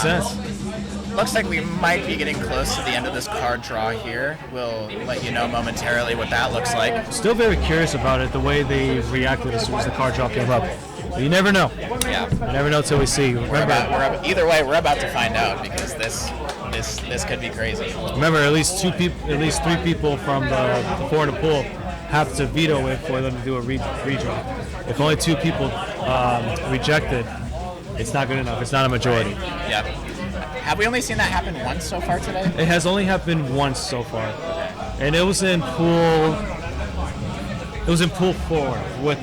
Makes sense. Looks like we might be getting close to the end of this card draw here. We'll let you know momentarily what that looks like. Still very curious about it, the way they reacted as soon as the card draw came up. But you never know. Yeah. You never know till we see. Either way, we're about to find out because this could be crazy. Remember, at least 3 people from the 4 in the pool have to veto it for them to do a redraw. If only 2 people reject it, it's not good enough. It's not a majority. Yeah. Have we only seen that happen once so far today? It has only happened once so far, and it was in pool. It was in pool 4 with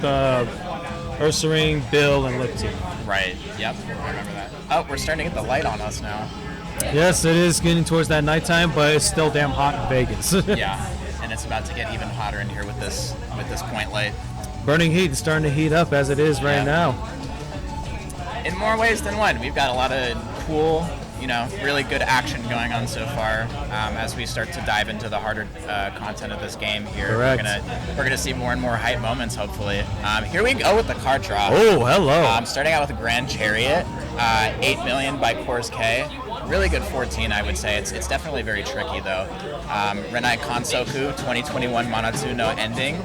Ursaring, Bill, and Lipton. Right. Yep. I remember that. Oh, we're starting to get the light on us now. Yes, it is getting towards that nighttime, but it's still damn hot in Vegas. Yeah, and it's about to get even hotter in here with this point light. Burning heat is starting to heat up as it is right now. In more ways than one. We've got a lot of cool, really good action going on so far. As we start to dive into the harder content of this game here, Correct. we're gonna see more and more hype moments. Hopefully, here we go with the card draw. Oh, hello! Starting out with a Grand Chariot, 8 million by Course K. Really good 14, I would say. It's definitely very tricky though. Renai Kansoku, 2021 Manatsu no Ending,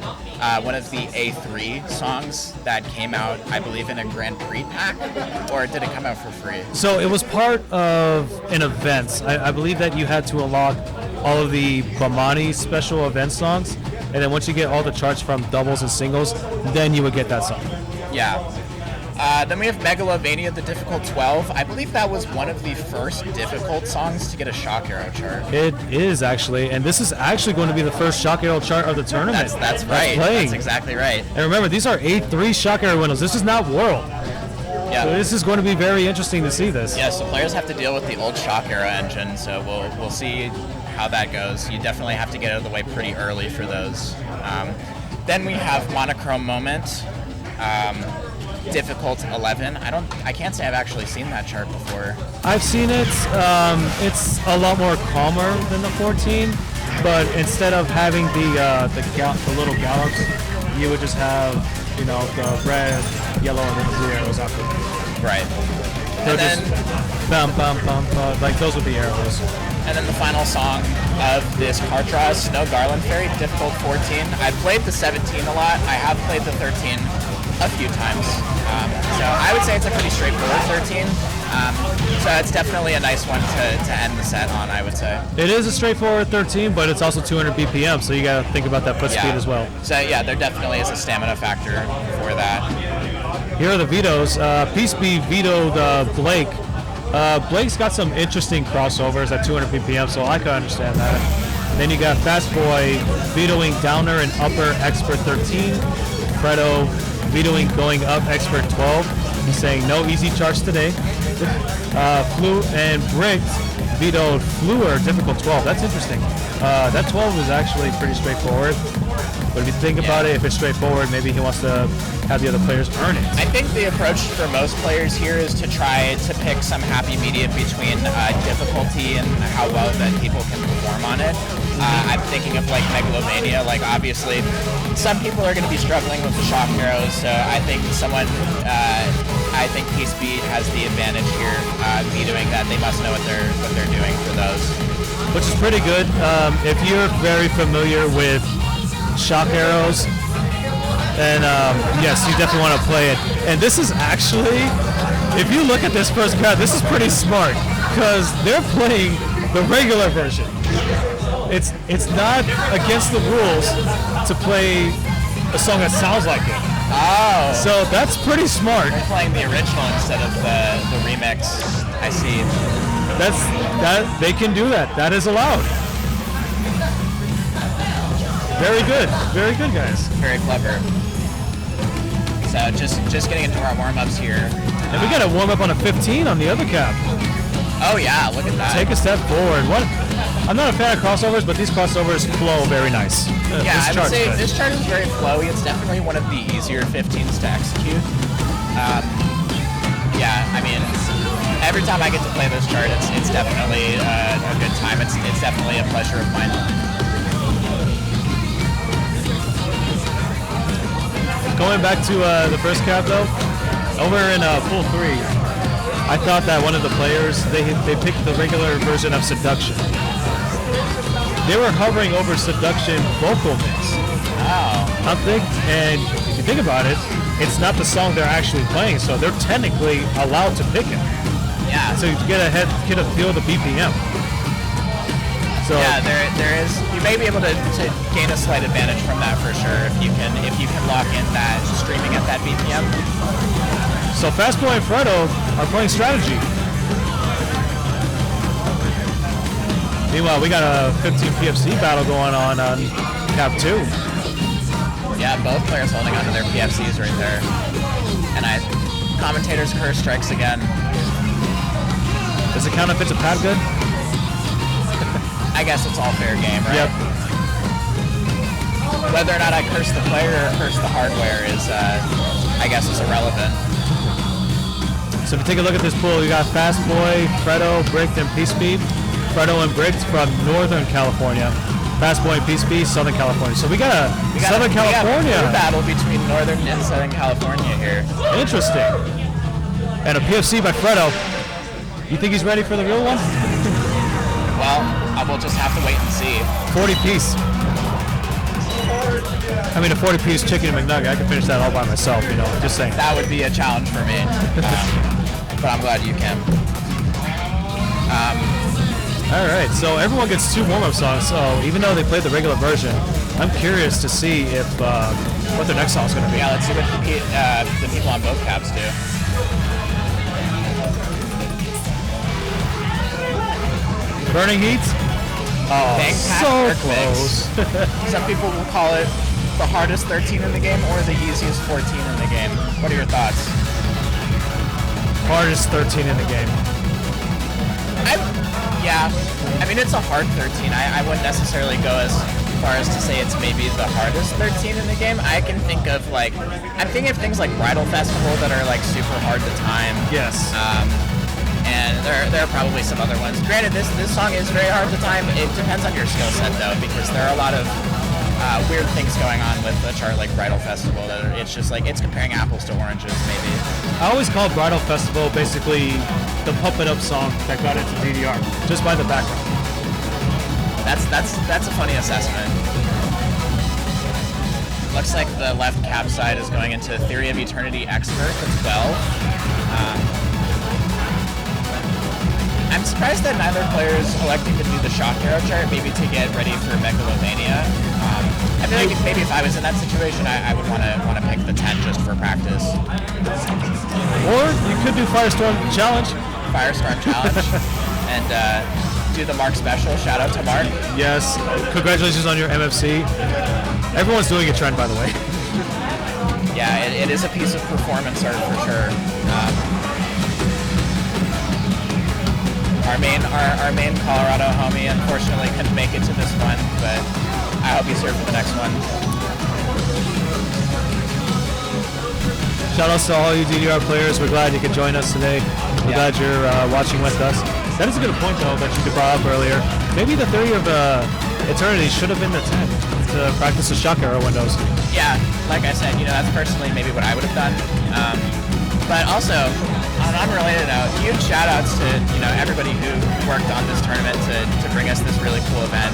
one of the A3 songs that came out, I believe, in a Grand Prix pack, or did it come out for free? So it was part of an event. I believe that you had to unlock all of the Bamani special event songs, and then once you get all the charts from doubles and singles, then you would get that song. Yeah. Then we have Megalovania, the difficult 12. I believe that was one of the first difficult songs to get a Shock Arrow chart. It is actually, and this is actually going to be the first Shock Arrow chart of the tournament. That's right. That's exactly right. And remember, these are A3 Shock Arrow windows. This is not World. Yeah. So this is going to be very interesting to see this. Yeah, so players have to deal with the old Shock Arrow engine, so we'll see how that goes. You definitely have to get out of the way pretty early for those. Then we have Monochrome Moment. Difficult 11. I can't say I've actually seen that chart before. I've seen it. It's a lot more calmer than the 14, but instead of having the little gallops, you would just have the red, yellow, and then the blue arrows after. Right. And then bum bum bum like those would be arrows. And then the final song of this card draw is Snow Garland Fairy, difficult 14. I've played the 17 a lot. I have played the 13 a few times. So I would say it's a pretty straightforward 13. So it's definitely a nice one to end the set on, I would say. It is a straightforward 13, but it's also 200 BPM, so you got to think about that foot speed as well. So yeah, there definitely is a stamina factor for that. Here are the vetoes. Peace Be vetoed Blake. Blake's got some interesting crossovers at 200 BPM, so I can understand that. Then you got Fastboy vetoing Downer and Upper Expert 13. Fredo vetoing going up Expert 12. He's saying no easy charts today. Flu and Bricked vetoed Fluer difficult 12. That's interesting. That 12 is actually pretty straightforward. But if you think about it, if it's straightforward, maybe he wants to have the other players earn it. I think the approach for most players here is to try to pick some happy medium between difficulty and how well that people can perform on it. I'm thinking of like Megalovania. Like obviously, some people are going to be struggling with the shock arrows. So I think I think Peace Beat has the advantage here, vetoing that. They must know what they're doing for those. Which is pretty good. If you're very familiar with shock arrows, then yes, you definitely want to play it. And this is actually, if you look at this first card, this is pretty smart because they're playing the regular version. It's not against the rules to play a song that sounds like it. Oh. So that's pretty smart. They're playing the original instead of the remix. I see. They can do that. That is allowed. Very good. Very good, guys. Very clever. So just getting into our warm-ups here. And we got a warm-up on a 15 on the other cap. Oh yeah, look at that. Take a step forward. I'm not a fan of crossovers, but these crossovers flow very nice. Yeah, I would say this chart is very flowy. It's definitely one of the easier 15s to execute. Yeah, I mean, every time I get to play this chart, it's definitely a good time. It's definitely a pleasure of mine. Going back to the first cap though, over in pool 3, I thought that one of the players, they picked the regular version of Seduction. They were hovering over Seduction vocal mix. Oh. And if you think about it, it's not the song they're actually playing, so they're technically allowed to pick it. Yeah. So you get a feel of the BPM. So yeah, there is. You may be able to gain a slight advantage from that for sure if you can lock in that streaming at that BPM. So Fastboy and Fredo are playing strategy. Meanwhile, we got a 15 PFC battle going on Cap 2. Yeah, both players holding onto their PFCs right there. And Commentators curse strikes again. Does it count if it's a pad good? I guess it's all fair game, right? Yep. Whether or not I curse the player or curse the hardware is, I guess, is irrelevant. So if you take a look at this pool, you got Fastboy, Fredo, Bricked, and P-Speed. Fredo and Bricked from Northern California. Fastboy and P-Speed, Southern California. So we got a Southern California battle between Northern and Southern California here. Interesting. And a PFC by Fredo. You think he's ready for the real one? Well, I will just have to wait and see. 40 piece. I mean, a 40 piece chicken McNugget. I can finish that all by myself, you know, just saying. That would be a challenge for me. But I'm glad you can. All right, so everyone gets 2 warm-up songs. So even though they played the regular version, I'm curious to see if what their next song is going to be. Yeah, let's see what the people on both caps do. Burning Heat? Oh, so close. Some people will call it the hardest 13 in the game or the easiest 14 in the game. What are your thoughts? Hardest 13 in the game. Yeah, I mean, it's a hard 13. I wouldn't necessarily go as far as to say it's maybe the hardest 13 in the game. I can think of I'm thinking of things like Bridal Festival that are like super hard to time. Yes. And there are probably some other ones. Granted, this song is very hard to time. It depends on your skill set though, because there are a lot of weird things going on with a chart like Bridal Festival that it's just like it's comparing apples to oranges maybe. I always call Bridal Festival basically the puppet up song that got into DDR, just by the background. That's a funny assessment. Looks like the left cap side is going into Theory of Eternity Expert as well. I'm surprised that neither player is electing to do the Shock Arrow chart, maybe to get ready for Megalomania. I feel like maybe if I was in that situation, I would want to pick the 10 just for practice. Or you could do Firestorm Challenge. Firestorm Challenge. And do the Mark special. Shout out to Mark. Yes. Congratulations on your MFC. Everyone's doing a trend, by the way. Yeah, it is a piece of performance art for sure. Our main Colorado homie unfortunately couldn't make it to this one, but I hope he's here for the next one. Shout outs to all you DDR players. We're glad you could join us today. We're glad you're watching with us. That is a good point though that you brought up earlier. Maybe the Theory of Eternity should have been the 10 to practice the Shock Arrow windows. Yeah, like I said, that's personally maybe what I would have done. But also, on an unrelated note, huge shout outs to everybody who worked on this tournament to bring us this really cool event.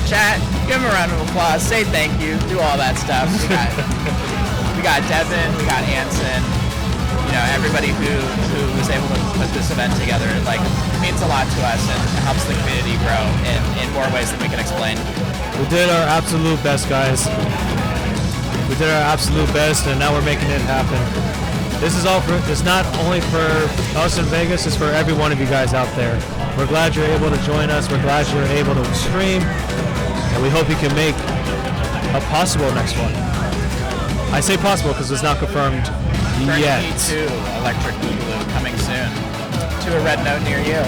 Chat, give them a round of applause, say thank you, do all that stuff. We got Devin, we got Anson, everybody who was able to put this event together. Like, it means a lot to us and it helps the community grow in more ways than we can explain. We did our absolute best, guys. We did our absolute best, and now we're making it happen. This is all it's not only for us in Vegas, it's for every one of you guys out there. We're glad you're able to join us. We're glad you're able to stream, and we hope you can make a possible next one. I say possible because it's not confirmed yet. E2 Electric Boogaloo coming soon to a red note near you.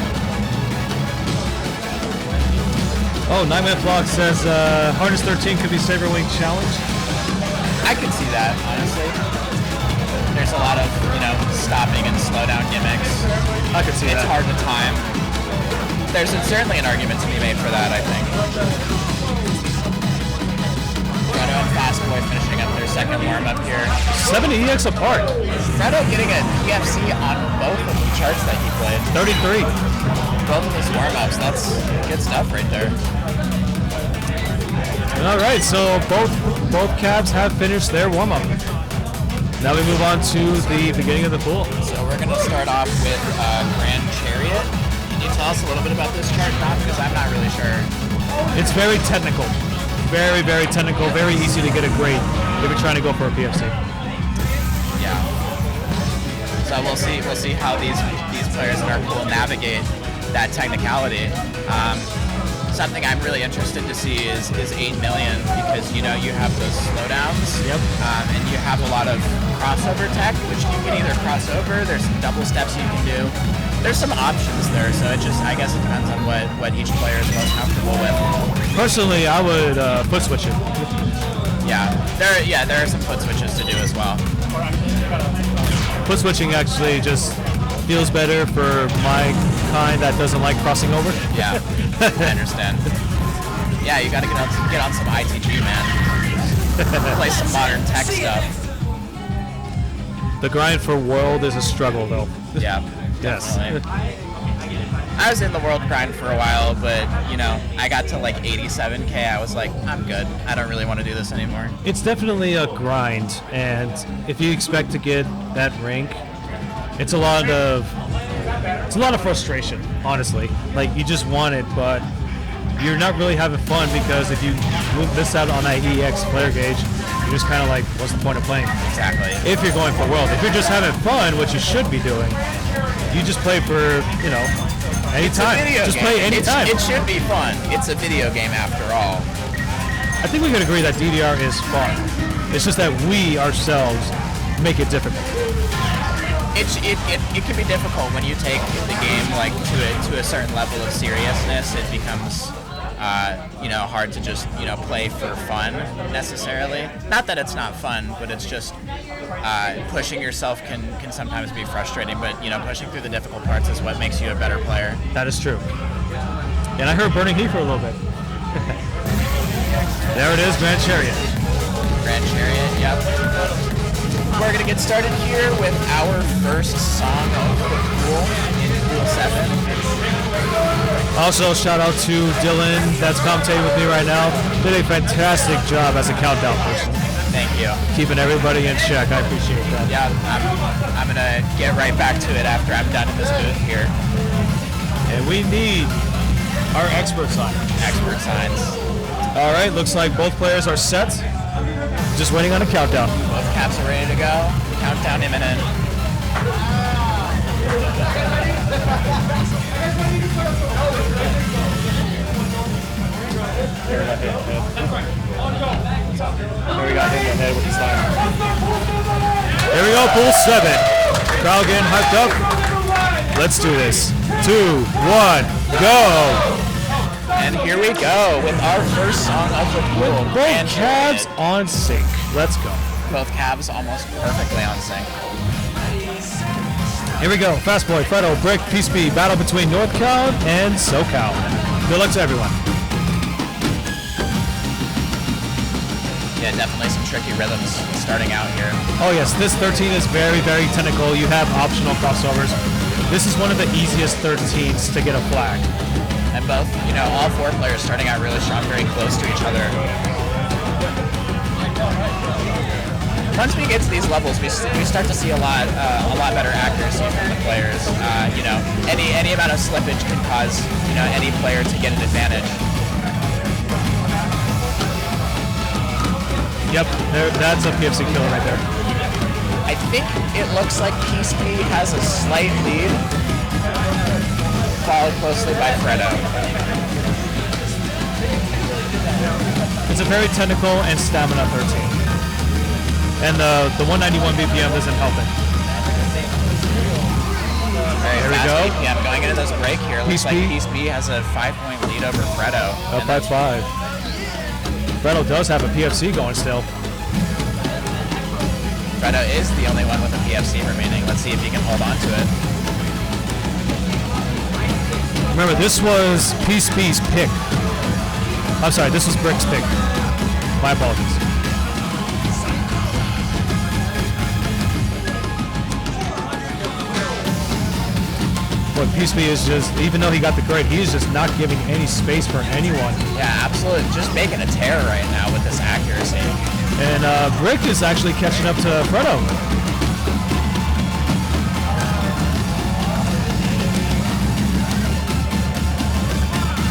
Oh, 9-Minute Vlog says hardest 13 could be Saber Wing Challenge. I could see that, honestly. There's a lot of, stopping and slow down gimmicks. I could see that. It's hard to time. There's certainly an argument to be made for that, I think. Fredo and fastboy finishing up their second warm-up here. 70 EX apart. Fredo getting a PFC on both of the charts that he played. 33. Both of his warm-ups. That's good stuff right there. All right, so both cabs have finished their warm-up. Now we move on to the beginning of the pool. So we're going to start off with Grand Chariot. Can you tell us a little bit about this chart, Rob? Because I'm not really sure. It's very technical. Very, very technical. Very easy to get a grade if you're trying to go for a PFC. Yeah. So we'll see how these players in our pool navigate that technicality. Something I'm really interested to see is 8 million, because you have those slowdowns. Yep. And you have a lot of crossover tech, which you can either cross over. There's some double steps you can do. There's some options there, so I guess it depends on what each player is most comfortable with. Personally, I would foot switch it. Yeah, there are some foot switches to do as well. Foot switching actually just feels better for my kind that doesn't like crossing over. Yeah, I understand. Yeah, you got to get on some ITG, man. Play some modern tech stuff. The grind for World is a struggle, though. Yeah. Yes. I was in the World grind for a while, but I got to like 87K. I was like, I'm good. I don't really want to do this anymore. It's definitely a grind, and if you expect to get that rank, it's a lot of frustration, honestly. Like, you just want it, but you're not really having fun, because if you miss out on that EX player gauge, you're just kind of like, what's the point of playing? Exactly. If you're going for World. If you're just having fun, which you should be doing, you just play for, anytime. Just play anytime. It should be fun. It's a video game after all. I think we can agree that DDR is fun. It's just that we ourselves make it difficult. It can be difficult when you take the game like to a certain level of seriousness. It becomes hard to just play for fun necessarily. Not that it's not fun, but it's just pushing yourself can sometimes be frustrating. But pushing through the difficult parts is what makes you a better player. That is true. And I heard Burning Heat for a little bit. There it is, Grand Chariot. Grand Chariot, yep. We're going to get started here with our first song of the pool in Pool 7. Also, shout out to Dylan, that's commentating with me right now. Did a fantastic job as a countdown person. Thank you. Keeping everybody in check. I appreciate that. Yeah, I'm going to get right back to it after I'm done in this booth here. And we need our expert sign. Expert signs. All right, looks like both players are set. Just waiting on a countdown. Both caps are ready to go. Countdown imminent. There we go, hit the head with the slide. Here we go, Pool 7. Crowd getting hyped up. Let's do this. 2, 1, go! And here we go with our first song of the pool. Both cabs on sync. Let's go. Both cabs almost perfectly on sync. Here we go. Fastboy, Fredo, Brick, PSP, battle between NorthCal and SoCal. Good luck to everyone. Yeah, definitely some tricky rhythms starting out here. Oh yes, this 13 is very, very technical. You have optional crossovers. This is one of the easiest 13s to get a flag. And both, all four players starting out really strong, very close to each other. Once we get to these levels, we start to see a lot better accuracy from the players. Any amount of slippage can cause any player to get an advantage. Yep, that's a PFC killer right there. I think it looks like PSP has a slight lead, followed closely by Fredo. It's a very technical and stamina 13. And the 191 BPM isn't helping. There we go. BPM going into this break here. Looks like PSP has a 5-point lead over Fredo. Up by 5. Fredo does have a PFC going still. Fredo is the only one with a PFC remaining. Let's see if he can hold on to it. Remember, this was PSP's pick. I'm sorry, this was Brick's pick. My apologies. But Peaceby is just, even though he got the grade, he's just not giving any space for anyone. Yeah, absolutely. Just making a tear right now with this accuracy. And Brick is actually catching up to Fredo.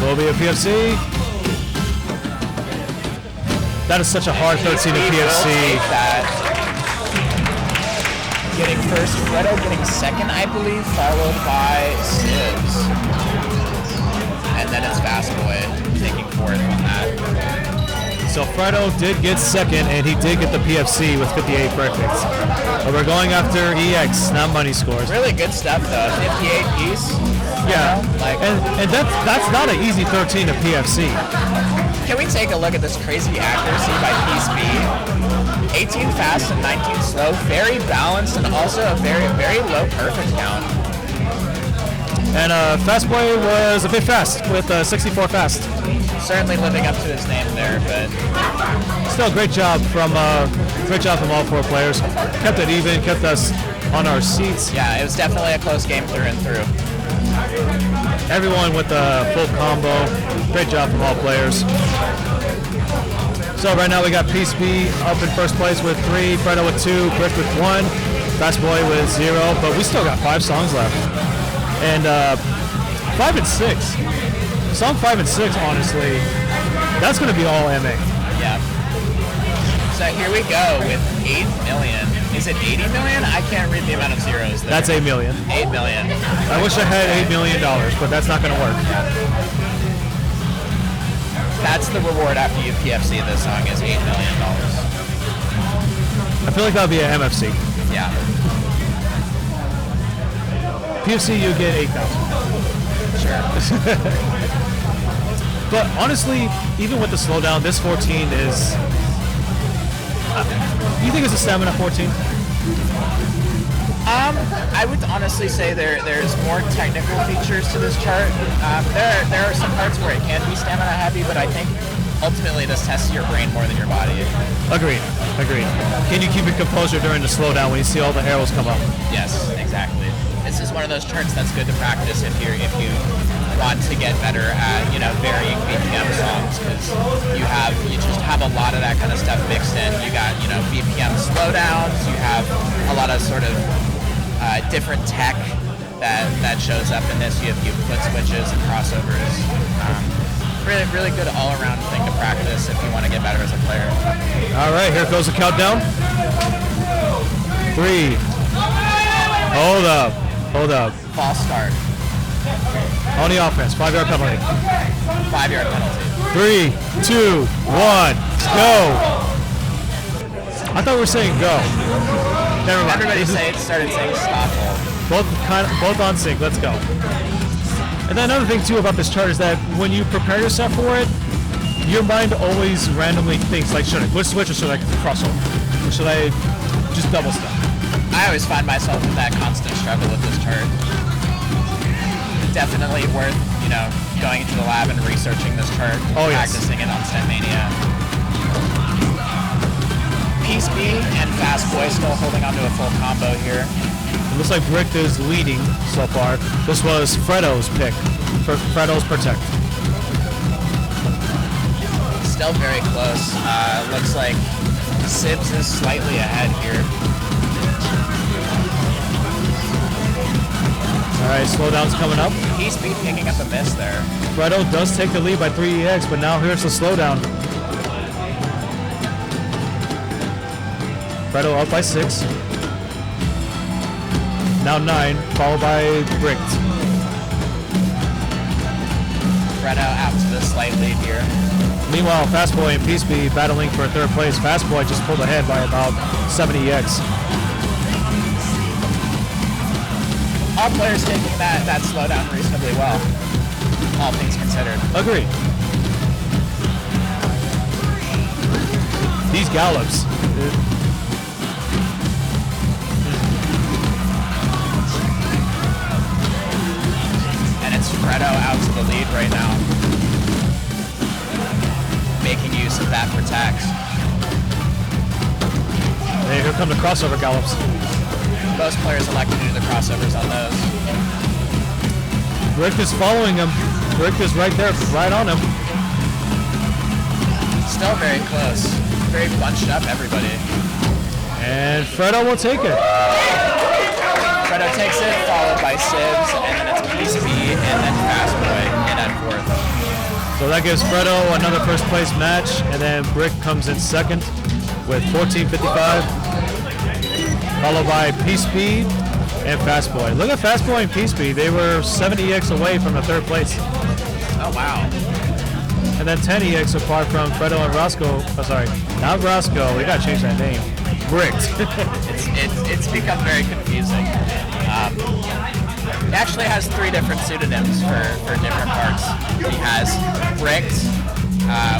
Will be a PFC. That is such a hard 13 to PFC. Getting first, Fredo getting second, I believe, followed by Sibs. And then it's fastboy taking fourth on that. So Fredo did get second, and he did get the PFC with 58 perfects. But we're going after EX, not money scores. Really good stuff, though. 58 piece. Yeah, and that's not an easy 13 to PFC. Can we take a look at this crazy accuracy by Peaceby? 18 fast and 19 slow, very balanced, and also a very, very low perfect count. And Fastboy was a bit fast with 64 fast. Certainly living up to his name there, but still great job from all four players. Kept it even, kept us on our seats. Yeah, it was definitely a close game through and through. Everyone with a full combo. Great job from all players. So right now we got Peaceby up in first place with 3, Fredo with 2, Brick with 1, Fastboy with 0, but we still got 5 songs left. And 5 and 6. Song 5 and 6, honestly, that's going to be all MA. Yeah. So here we go with 8 million. Is it 80 million? I can't read the amount of zeros there. That's 8 million. 8 million. I wish I had $8 million, but that's not going to work. That's the reward after you PFC this song is $8 million. I feel like that would be an MFC. Yeah. PFC, you get 8,000. Sure. But honestly, even with the slowdown, this 14 is... you think it's a stamina 14? I would honestly say there's more technical features to this chart. There are some parts where it can be stamina heavy, but I think ultimately this tests your brain more than your body. Agreed. Can you keep your composure during the slowdown when you see all the arrows come up? Yes, exactly. This is one of those charts that's good to practice if you want to get better at varying BPM songs, because you just have a lot of that kind of stuff mixed in. You got BPM slowdowns. You have a lot of sort of different tech that shows up in this. You have foot switches and crossovers. Really good all-around thing to practice if you want to get better as a player. All right, here goes the countdown. 3. Hold up. False start. On the offense, 5-yard penalty. 5-yard penalty. 3, 2, 1, go. I thought we were saying go. Never mind. Everybody started saying stop. Both on sync. Let's go. And then another thing too about this chart is that when you prepare yourself for it, your mind always randomly thinks like, should I foot switch or should I cross over? Or should I just double step? I always find myself in that constant struggle with this chart. Definitely worth, going into the lab and researching this chart, practicing it on Stepmania. Peaceby and Fastboy still holding onto a full combo here. It looks like Brick is leading so far. This was Fredo's pick for Fredo's Protect. Still very close. Looks like Sibs is slightly ahead here. All right, slowdown's coming up. Peaceby picking up a miss there. Fredo does take the lead by 3 EX, but now here's the slowdown. Fredo up by 6. Now 9, followed by Brick. Fredo out to the slight lead here. Meanwhile, Fastboy and Peaceby battling for 3rd place. Fastboy just pulled ahead by about 70 EX. All players taking that slowdown reasonably well, all things considered. Agreed. These gallops. And it's Fredo out to the lead right now, making use of that protect. Hey, here come the crossover gallops. Most players elect to do the crossovers on those. Brick is following him. Brick is right there, right on him. Still very close. Very bunched up, everybody. And Fredo will take it. Fredo takes it, followed by Sibs, and then it's PCB, and then Fastboy in at fourth. So that gives Fredo another first place match, and then Brick comes in second with 14.55, followed by P-Speed and Fastboy. Look at Fastboy and P-Speed. They were 70 EX away from the third place. Oh, wow. And then 10 EX apart from Fredo and Roscoe. Oh, sorry, not Roscoe. We gotta change that name. Bricked. it's become very confusing. He actually has 3 different pseudonyms for different parts. He has Bricked,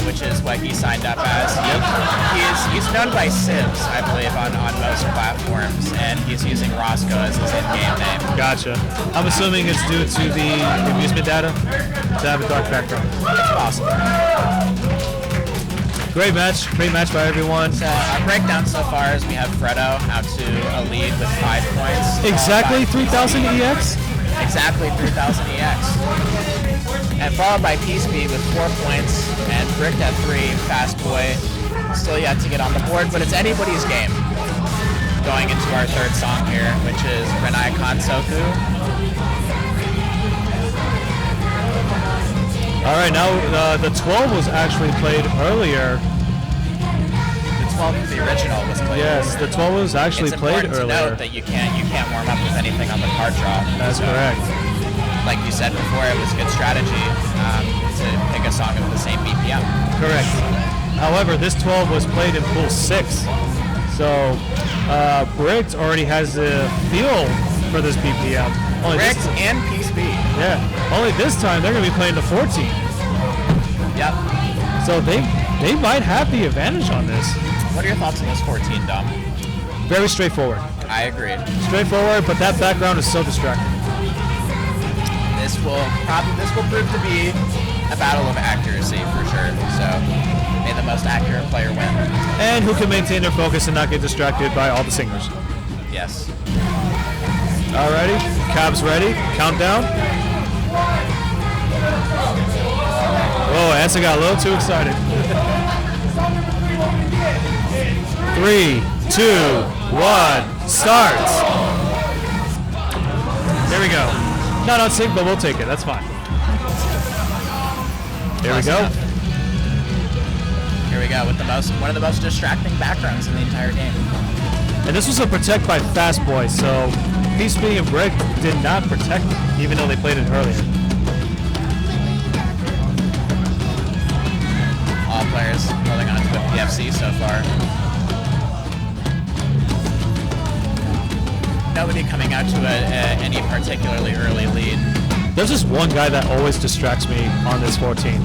which is what he signed up as. He's known by Sibs, I believe, on most platforms, and he's using Roscoe as his in-game name. Gotcha. I'm assuming it's due to the amusement data to have a dark background. It's possible. Great match by everyone. So our breakdown so far is we have Fredo out to a lead with 5 points. Exactly 3,000 EX? Exactly 3,000 EX. And followed by P-Speed with 4 points, and Bricked at 3, Fastboy still yet to get on the board, but it's anybody's game. Going into our third song here, which is Renai Kansoku. All right, now the 12 was actually played earlier. The 12, the original, was played. Yes, the 12 was actually played earlier. It's important to note that you can't warm up with anything on the card draw. That's correct. Like you said before, it was good strategy to pick a song of the same BPM. Correct. However, this 12 was played in pool 6, so Bricked already has the feel for this BPM. Bricked and P-Speed. Yeah. Only this time they're going to be playing the 14. Yep. So they might have the advantage on this. What are your thoughts on this 14, Dom? Very straightforward. I agree. Straightforward, but that background is so distracting. This will prove to be a battle of accuracy for sure. So may the most accurate player win. And who can maintain their focus and not get distracted by all the singers. Yes. Alrighty, Cab's ready. Countdown. Oh, Anson got a little too excited. 3, 2, 1, starts. There we go. Not on sync, but we'll take it. That's fine. Here we go. Here we go with one of the most distracting backgrounds in the entire game. And this was a protect by Fastboy, so P-Speed and Brick did not protect it, even though they played it earlier. All players holding on to a PFC so far. Nobody coming out to any particularly early lead. There's just one guy that always distracts me on this 14.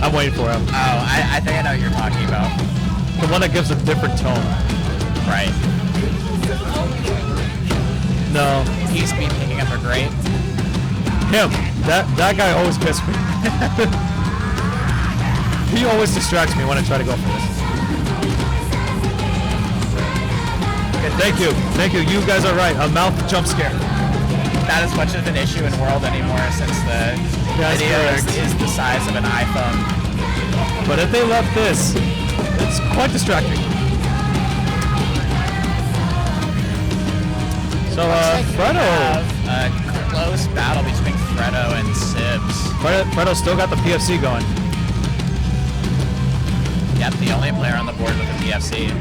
I'm waiting for him. Oh, I think I know what you're talking about. The one that gives a different tone. Right. No. P-Speed picking up a great. Him. That guy always gets me. He always distracts me when I try to go for this. Thank you. You guys are right. A mouth jump scare. Not as much of an issue in World anymore since the video is the size of an iPhone. But if they left this, it's quite distracting. So Fredo. A close battle between Fredo and Sibs. Fredo still got the PFC going. Yep, the only player on the board with a PFC.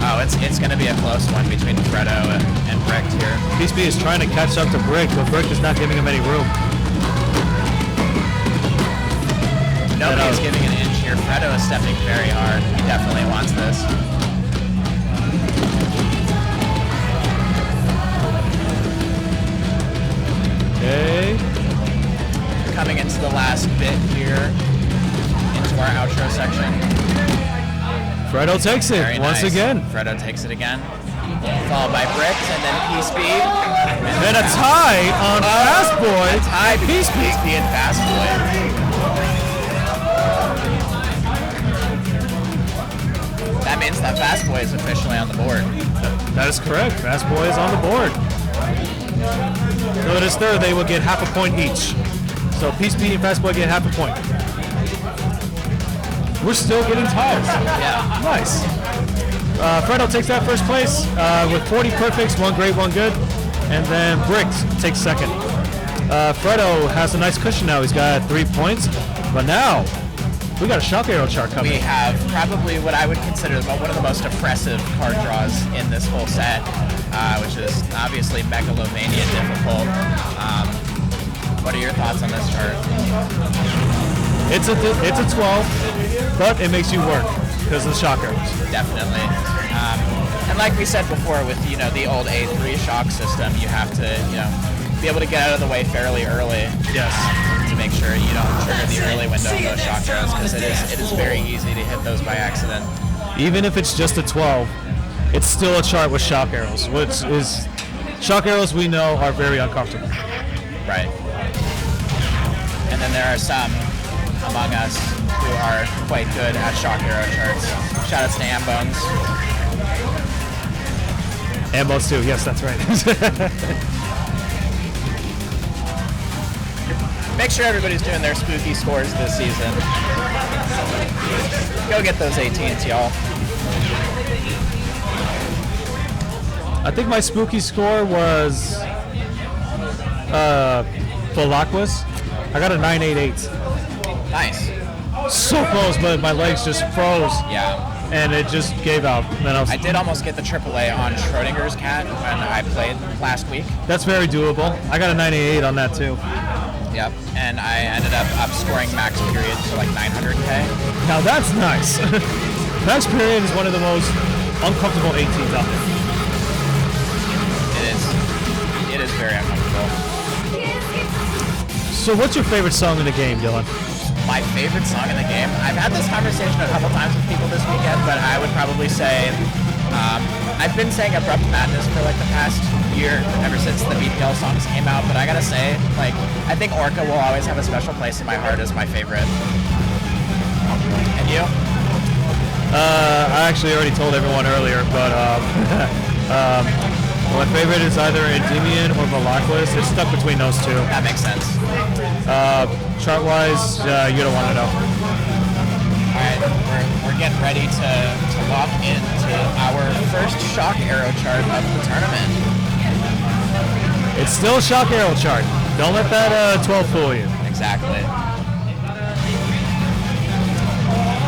Oh, it's going to be a close one between Fredo and Brick here. P-Speed is trying to catch up to Brick, but Brick is not giving him any room. Nobody's giving an inch here. Fredo is stepping very hard. He definitely wants this. Okay. Coming into the last bit here, into our outro section. Fredo takes it Very once nice. again. Fredo takes it again. Followed by Bricks and then P-Speed. And a tie on Fastboy. A tie between P-Speed and Fastboy. means that fastboy is officially on the board. That is correct. Fastboy is on the board. Notice there, they will get half a point each. So Peace B and Fastboy get half a point. We're still getting ties. Yeah. Nice. Fredo takes that first place with 40 perfects, 1 great, 1 good. And then Bricks takes second. Fredo has a nice cushion now. He's got 3 points. But now, we got a shock arrow chart coming. We have probably what I would consider one of the most oppressive card draws in this whole set, which is obviously Megalovania difficult. What are your thoughts on this chart? It's a 12, but it makes you work because of the shock arrows. Definitely. And like we said before, with the old A3 shock system, you have to be able to get out of the way fairly early. Yes. To make sure you don't trigger the early window of those shock arrows, because it is very easy to hit those by accident. Even if it's just a 12, it's still a chart with shock arrows, which is shock arrows we know are very uncomfortable. Right. And then there are some among us who are quite good at shock arrow charts. Shoutouts to Ambones. Ambones too, yes, that's right. Make sure everybody's doing their spooky scores this season. Go get those 18s, y'all. I think my spooky score was Velocquist. I got a 988. Nice. So close, but my legs just froze. Yeah. And it just gave out. And I did almost get the AAA on Schrodinger's cat when I played last week. That's very doable. I got a 988 on that too. Yep, and I ended up scoring max period to like 900k. Now that's nice. Max period is one of the most uncomfortable 18s out there. It is very uncomfortable. So what's your favorite song in the game, Dylan? My favorite song in the game? I've had this conversation a couple times with people this weekend, but I would probably say, I've been saying Abrupt Madness for like the past year, ever since the BPL songs came out, but I gotta say, like, I think Orca will always have a special place in my heart as my favorite. And you? I actually already told everyone earlier, but my favorite is either Endymion or Velocquist. It's stuck between those two. That makes sense. Chart-wise, you don't want to know. Alright, we're getting ready to lock into our first shock arrow chart of the tournament. It's still a shock arrow chart. Don't let that 12 fool you. Exactly.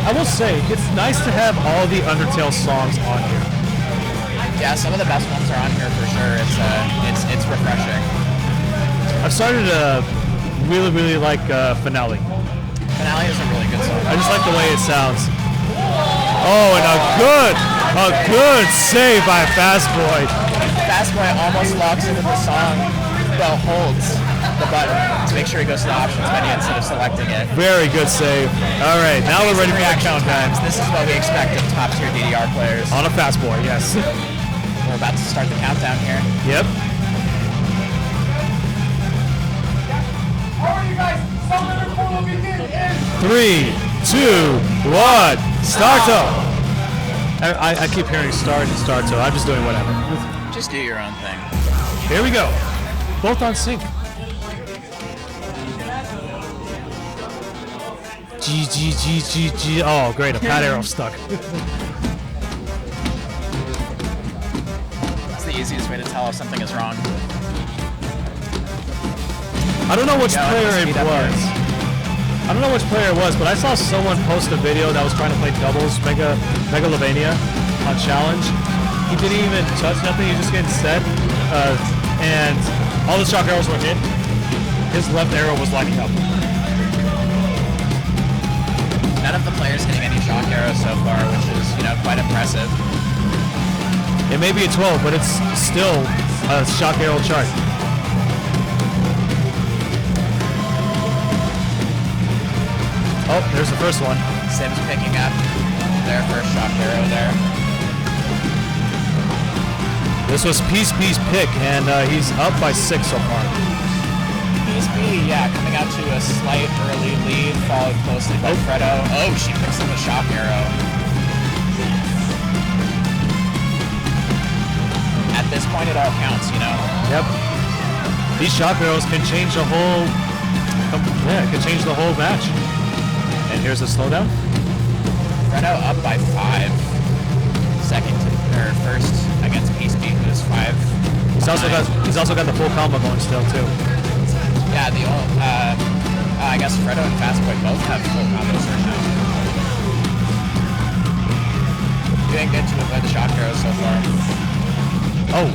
I will say, it's nice to have all the Undertale songs on here. Yeah, some of the best ones are on here for sure. It's refreshing. I've started to really like Finale. Finale is a really good song. I just like the way it sounds. Oh, and a good save by Fastboy. Fastboy almost locks into the song, but holds the button to make sure he goes to the options menu instead of selecting it. Very good save. All right, now we're ready for the countdown. This is what we expect of top-tier DDR players. On a Fastboy, yes. We're about to start the countdown here. Yep. How are you guys? Some will begin in 3, 2, 1, start up. I keep hearing start and start, so I'm just doing whatever. Just do your own thing. Here we go. Both on sync. G. Oh, great. A pad arrow stuck. It's the easiest way to tell if something is wrong. I don't know which player it was. I don't know which player it was, but I saw someone post a video that was trying to play doubles Megalovania on challenge. He didn't even touch nothing. He was just getting set, and all the shock arrows were hit. His left arrow was lighting up. None of the players hitting any shock arrows so far, which is, quite impressive. It may be a 12, but it's still a shock arrow chart. Oh, there's the first one. Sim's picking up their first shock arrow there. This was Peace B's pick, and he's up by 6 so far. Peace B, coming out to a slight early lead, followed closely by Fredo. Oh, she picks up a shock arrow. it all counts, you know? Yep. These shock arrows can change the whole. Yeah, it can change the whole match. And here's the slowdown. Fredo up by 5. First against Peace Beat, who's 5. He's also got the full combo going still too. Yeah, I guess Fredo and Fastboy both have full combos right now. Doing good to avoid the shock arrow so far. Oh.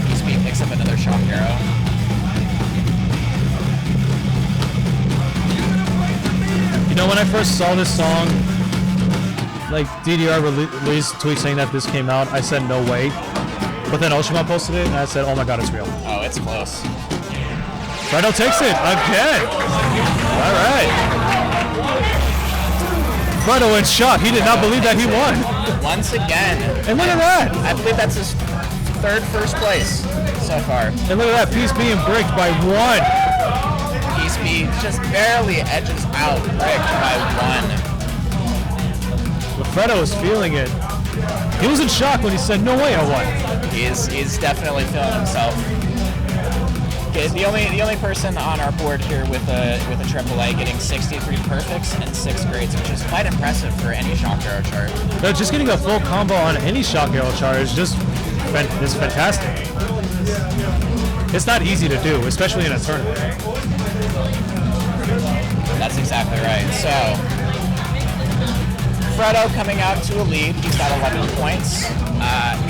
Peace Beat picks up another shock arrow. You know, when I first saw this song, like DDR released a tweet saying that this came out, I said no way. But then Oshima posted it and I said, oh my god, it's real. Oh, it's close. Fredo takes it again. All right. Fredo in shock. He did not believe that he won. Once again. And look at that. I believe that's his first place so far. And look at that. Peace being bricked by 1. Peace Beat just barely edges out Brick by 1. But Fredo is feeling it. He was in shock when he said, no way I won. He's definitely feeling himself. Okay, the only person on our board here with a AAA getting 63 perfects and 6 grades, which is quite impressive for any shock arrow chart. No, just getting a full combo on any shock arrow chart is just fantastic. It's not easy to do, especially in a tournament. That's exactly right. So Fredo coming out to a lead. He's got 11 points.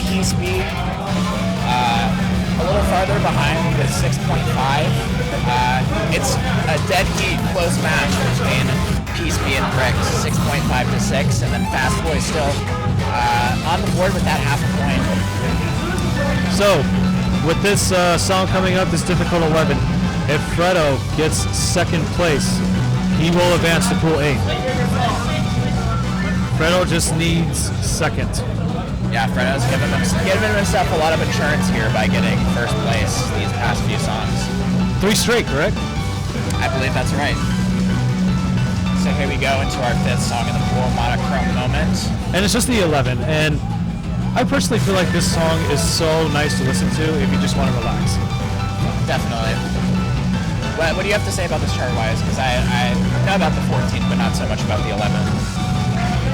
Peace Beat a little farther behind with 6.5. It's a dead heat, close match between Peace Beat and Brick, 6.5 to 6, and then Fastboy still on the board with that half a point. So, with this song coming up, this difficult 11, if Fredo gets second place, he will advance to Pool 8. Fredo just needs second. Yeah, Fredo's given himself a lot of insurance here by getting first place these past few songs. 3 straight, correct? I believe that's right. So here we go into our 5th song in the pool, Monochrome Moment. And it's just the 11, and I personally feel like this song is so nice to listen to if you just want to relax. Definitely. What do you have to say about this chart-wise? Because I know about the 14, but not so much about the 11.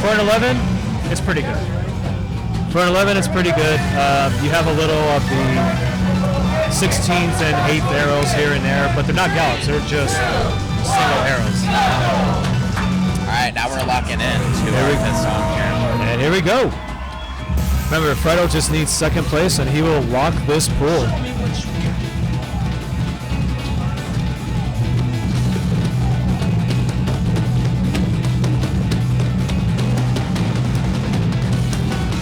For an 11, it's pretty good. For an 11, it's pretty good. You have a little of the 16th and 8th arrows here and there, but they're not gallops. They're just single arrows. All right, now we're locking in to our 5th song here. And here we go. Remember, Fredo just needs second place, and he will lock this pool.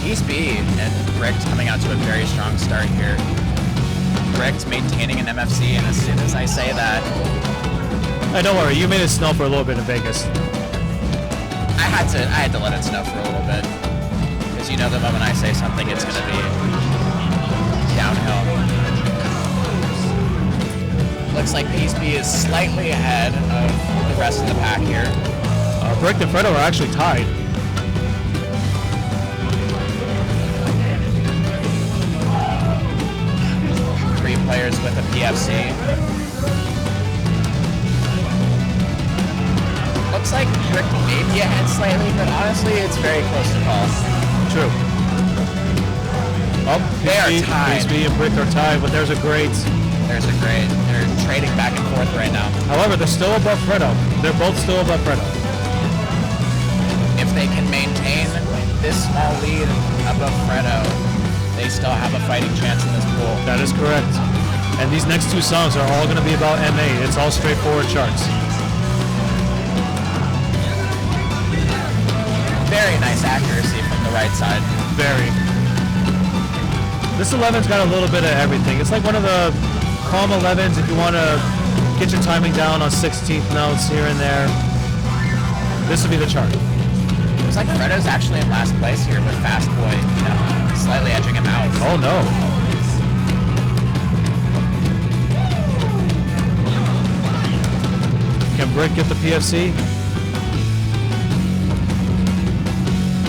Peace Beat and Brick's coming out to a very strong start here. Brick's maintaining an MFC, and as soon as I say that... Hey, don't worry, you made it snow for a little bit in Vegas. I had to let it snow for a little bit. Because you know the moment I say something, it's going to be downhill. Looks like Peace Beat is slightly ahead of the rest of the pack here. Brick and Fredo are actually tied. Players with a PFC. Looks like Brick may be ahead slightly, but honestly, it's very close to call. True. Oh, they are tied. PSB and Brick are tied, but there's a great. There's a great. They're trading back and forth right now. However, they're still above Fredo. They're both still above Fredo. If they can maintain this small lead above Fredo, they still have a fighting chance in this pool. That is correct. And these next 2 songs are all going to be about MA. It's all straightforward charts. Very nice accuracy from the right side. Very. This 11's got a little bit of everything. It's like one of the calm 11s if you want to get your timing down on 16th notes here and there. This would be the chart. Looks like Fredo's actually in last place here, but Fastboy, slightly edging him out. Oh no. Can Brick get the PFC?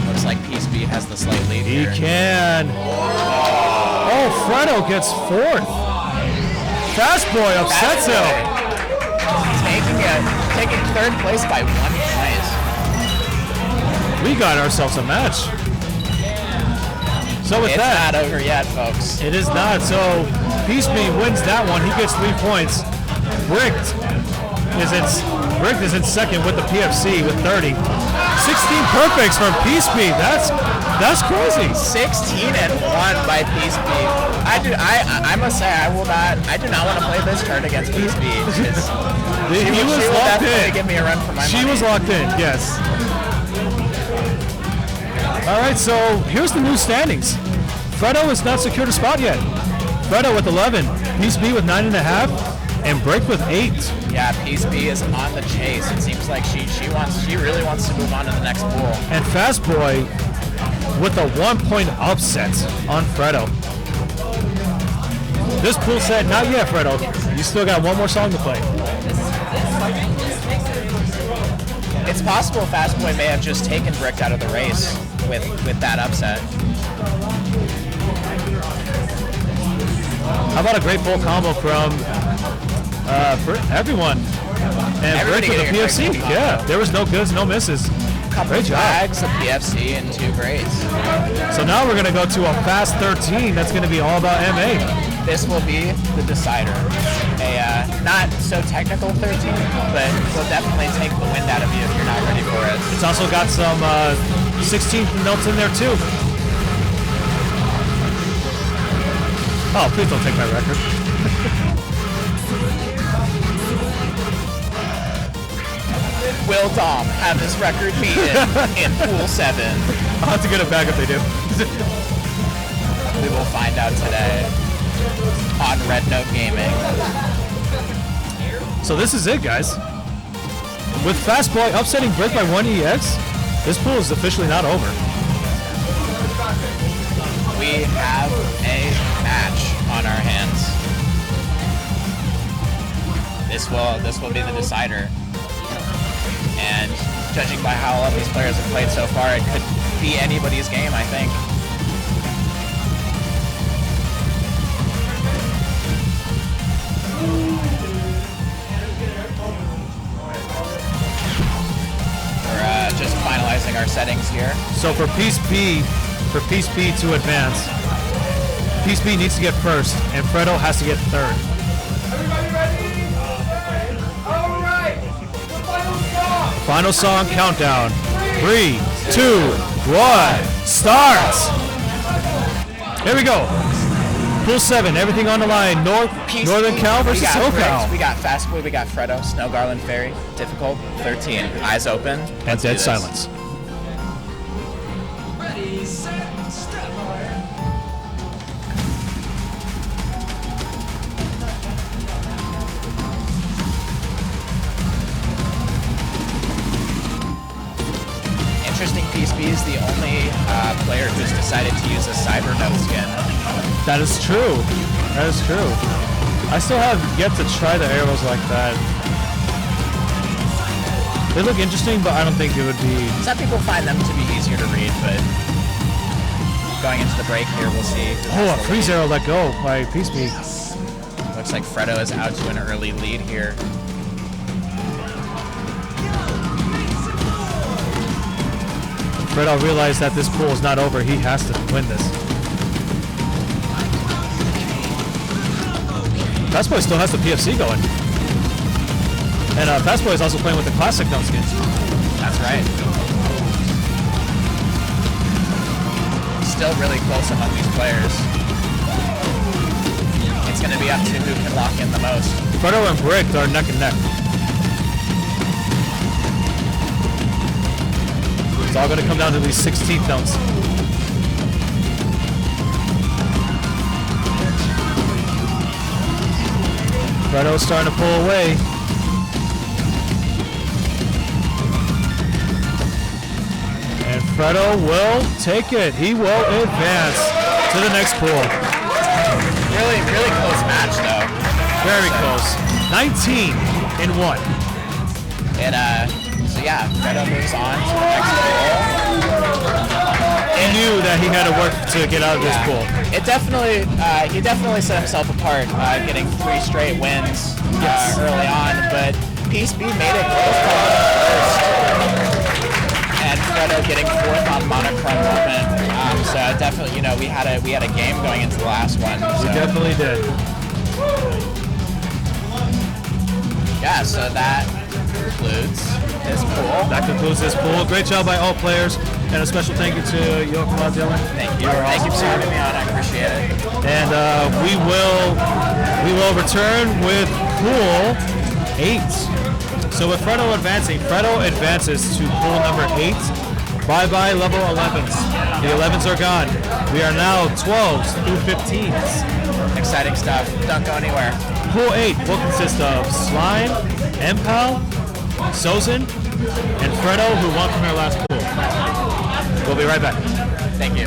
Looks like Peace Beat has the slight lead He here. can. Oh, Fredo gets 4th. Fastboy upsets him. Taking 3rd place by 1 point. We got ourselves a match. So with It's that, not over yet, folks. it is not. So Peacebeat wins that one. He gets 3 points. Bricked is in second with the PFC with 30. 16 perfects from Peacebeat. That's crazy. 16-1 by Peacebeat. I must say I do not want to play this turn against Peacebeat. He was She will locked definitely in. give me a run for my money. She was locked in, yes. All right, so here's the new standings. Fredo has not secured a spot yet. Fredo with 11, Peacebeat with 9.5, and Break with 8. Yeah, Peacebeat is on the chase. It seems like she really wants to move on to the next pool. And Fastboy with a 1-point upset on Fredo. This pool said, not yet, Fredo. You still got one more song to play. It's possible Fastboy may have just taken Brick out of the race with that upset. How about a great full combo from everyone? And Everybody Brick with the getting a PFC. great full combo. Yeah, there was no goods, no misses. Couple Great job. flags, a PFC, and 2 grades. So now we're going to go to a Fast 13. That's going to be all about MA. This will be the decider. A not so technical 13, but will definitely take the wind out of you if you're not ready for it. It's also got some 16th notes in there too. Oh, please don't take my record. Will Dom have his record beaten in Pool 7? I'll have to get it back if they do. We will find out today on Red Note Gaming. So this is it, guys. With Fastboy upsetting Brick by 1 EX, this pool is officially not over. We have a match on our hands. This will be the decider. And judging by how all of these players have played so far, it could be anybody's game, I think. We're just finalizing our settings here. So for Piece B to advance, Piece B needs to get first, and Fredo has to get third. Everybody ready? All right. The final song. Final song countdown. 3, 2, 1, start! Here we go. Pool 7, everything on the line. Northern Cal versus SoCal. We got Fastboy, we got Fredo, Snow Garland Ferry, difficult, 13. Eyes open. And Let's do dead this. silence. Ready, set, step. Interesting piece B is the only player who's decided to use a Cyber Note skin. That is true. That is true. I still have yet to try the arrows like that. They look interesting, but I don't think it would be... Some people find them to be easier to read, but going into the break here, we'll see. Oh, a freeze arrow let go by Piece B. Looks like Fredo is out to an early lead here. Fredo realized that this pool is not over. He has to win this. Fastboy still has the PFC going. And Fastboy is also playing with the classic note skins. That's right. Still really close among these players. It's going to be up to who can lock in the most. Fredo and Brick are neck and neck. It's all going to come down to these 16th notes. Fredo's starting to pull away. And Fredo will take it. He will advance to the next pool. Really, really close match, though. Very close. 19-1. And, so yeah, Fredo moves on to the next pool. he knew that he had to work to get out of this pool. It definitely, he definitely set himself apart, getting 3 straight wins early on. But Peace B made it close to first, and Fredo getting 4th on monochrome moment. So definitely, we had a game going into the last one. So. We definitely did. Yeah, so that concludes this pool. That concludes this pool. Great job by all players, and a special thank you to Yokamaa, Dylan. Thank you. Thank you for having me on. I appreciate it. And we will return with pool 8. So with Fredo advancing, Fredo advances to pool number 8. Bye-bye level 11s. The 11s are gone. We are now 12s through 15s. Exciting stuff. Don't go anywhere. Pool 8 will consist of Slime, Empal, Sozin, and Fredo, who won from their last pool. We'll be right back. Thank you.